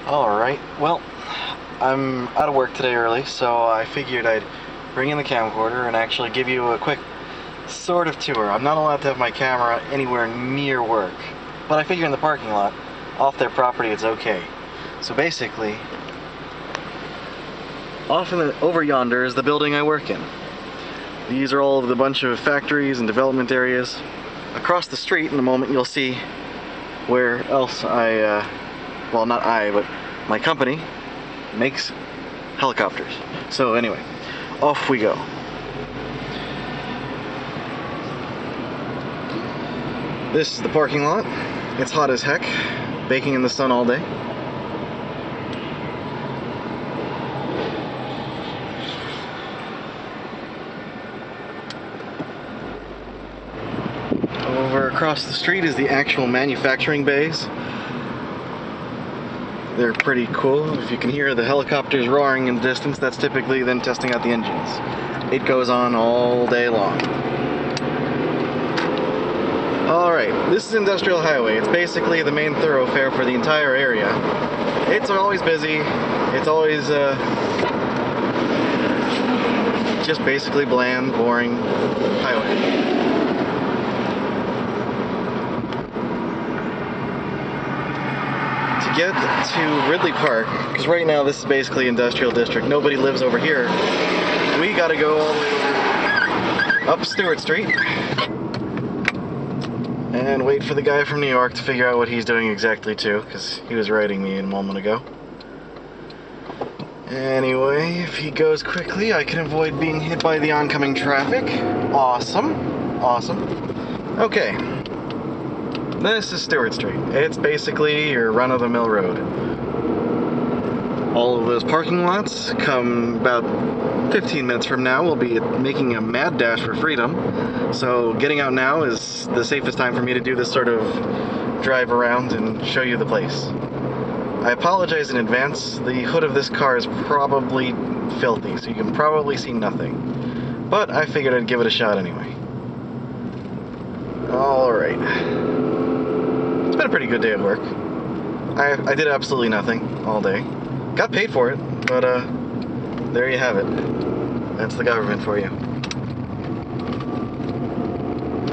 Alright, well, I'm out of work today early, so I figured I'd bring in the camcorder and actually give you a quick sort of tour. I'm not allowed to have my camera anywhere near work, but I figure in the parking lot, off their property, it's okay. So basically, over yonder is the building I work in. These are all of the bunch of factories and development areas. Across the street in a moment you'll see where else well, not I, but my company makes helicopters. So anyway, off we go. This is the parking lot. It's hot as heck, baking in the sun all day. Over across the street is the actual manufacturing bays. They're pretty cool. If you can hear the helicopters roaring in the distance, that's typically them testing out the engines. It goes on all day long. Alright, this is Industrial Highway. It's basically the main thoroughfare for the entire area. It's always busy. It's always just basically bland, boring highway. To get to Ridley Park, because right now this is basically industrial district, nobody lives over here, we gotta go all the way up Stewart Street and wait for the guy from New York to figure out what he's doing exactly too, because he was writing me a moment ago. Anyway, if he goes quickly, I can avoid being hit by the oncoming traffic. Awesome. Awesome. Okay. This is Stewart Street. It's basically your run-of-the-mill road. All of those parking lots come about 15 minutes from now. We'll be making a mad dash for freedom. So getting out now is the safest time for me to do this sort of drive around and show you the place. I apologize in advance. The hood of this car is probably filthy, so you can probably see nothing. But I figured I'd give it a shot anyway. Alright. It's been a pretty good day at work. I did absolutely nothing all day. Got paid for it, but there you have it. That's the government for you.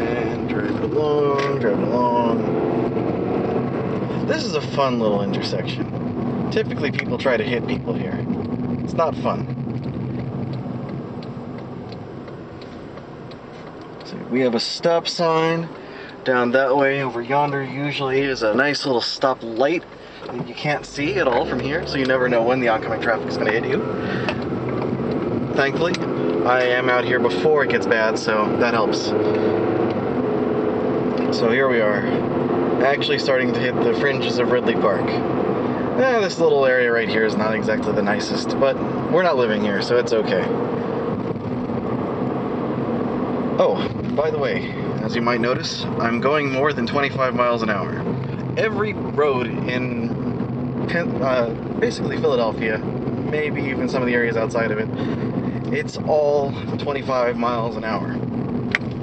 And driving along, driving along. This is a fun little intersection. Typically people try to hit people here. It's not fun. So we have a stop sign. Down that way, over yonder, usually is a nice little stop light that you can't see at all from here, so you never know when the oncoming traffic is going to hit you. Thankfully, I am out here before it gets bad, so that helps. So here we are, actually starting to hit the fringes of Ridley Park. This little area right here is not exactly the nicest, but we're not living here, so it's okay. Oh, by the way, as you might notice, I'm going more than 25 miles an hour. Every road in basically Philadelphia, maybe even some of the areas outside of it, it's all 25 miles an hour.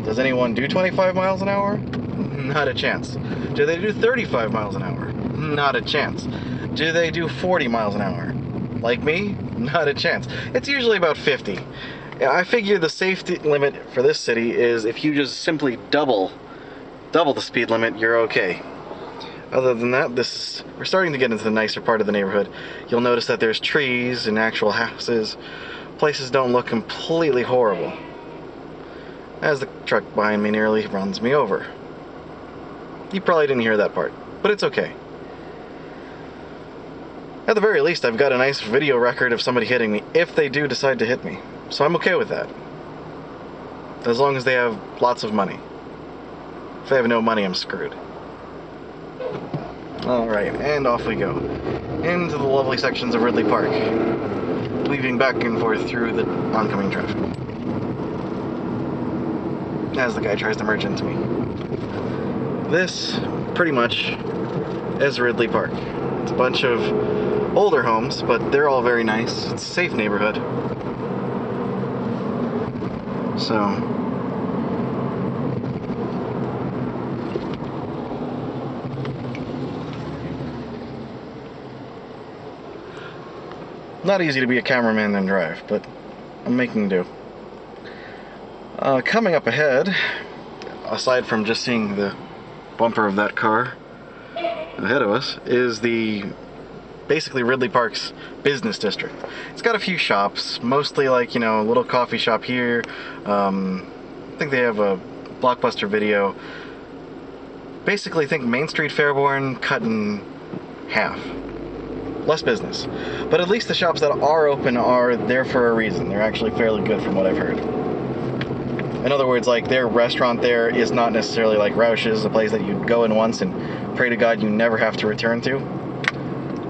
Does anyone do 25 miles an hour? Not a chance. Do they do 35 miles an hour? Not a chance. Do they do 40 miles an hour? Like me? Not a chance. It's usually about 50. I figure the safety limit for this city is if you just simply double the speed limit, you're okay. Other than that, we're starting to get into the nicer part of the neighborhood. You'll notice that there's trees and actual houses. Places don't look completely horrible. As the truck behind me nearly runs me over. You probably didn't hear that part, but it's okay. At the very least, I've got a nice video record of somebody hitting me, if they do decide to hit me. So I'm okay with that. As long as they have lots of money. If they have no money, I'm screwed. Alright, and off we go. Into the lovely sections of Ridley Park. Weaving back and forth through the oncoming traffic. As the guy tries to merge into me. This, pretty much, is Ridley Park. It's a bunch of older homes, but they're all very nice. It's a safe neighborhood. So, Not easy to be a cameraman and drive, but I'm making do. Coming up ahead, aside from just seeing the bumper of that car ahead of us, is the basically Ridley Park's business district. It's got a few shops, mostly like, you know, a little coffee shop here. I think they have a Blockbuster Video. Basically, think Main Street Fairborn cut in half. Less business. But at least the shops that are open are there for a reason. They're actually fairly good from what I've heard. In other words, like, their restaurant there is not necessarily like Roush's, a place that you go in once and pray to God you never have to return to.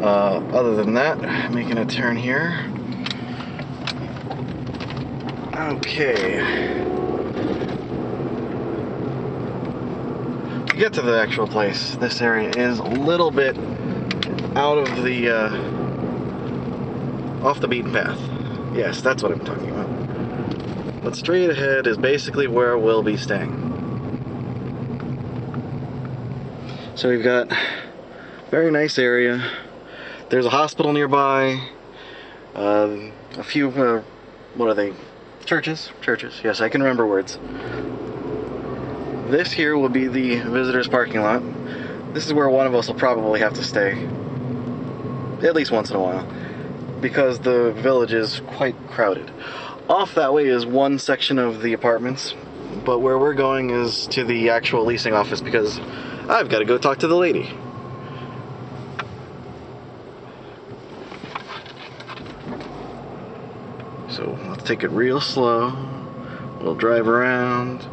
Other than that, making a turn here. Okay. To get to the actual place, this area is a little bit out of the, off the beaten path. Yes, that's what I'm talking about. But straight ahead is basically where we'll be staying. So we've got a very nice area. There's a hospital nearby. A few, what are they? Churches? Churches. Yes, I can remember words. This here will be the visitors parking lot. This is where one of us will probably have to stay. At least once in a while. Because the village is quite crowded. Off that way is one section of the apartments, but where we're going is to the actual leasing office because I've got to go talk to the lady. So let's take it real slow. We'll drive around.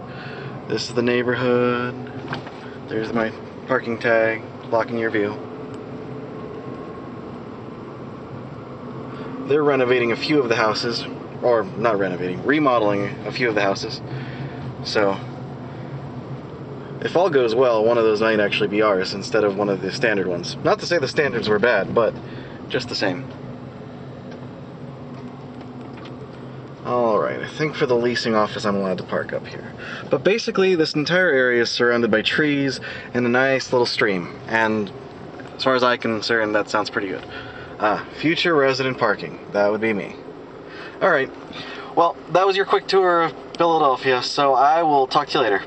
This is the neighborhood. There's my parking tag blocking your view. They're renovating a few of the houses. Or not renovating, remodeling a few of the houses. So if all goes well, one of those might actually be ours instead of one of the standard ones. Not to say the standards were bad, but just the same. Alright, I think for the leasing office I'm allowed to park up here. But basically this entire area is surrounded by trees and a nice little stream. And as far as I'm concerned, that sounds pretty good. Future resident parking. That would be me. Alright, well, that was your quick tour of Philadelphia, so I will talk to you later.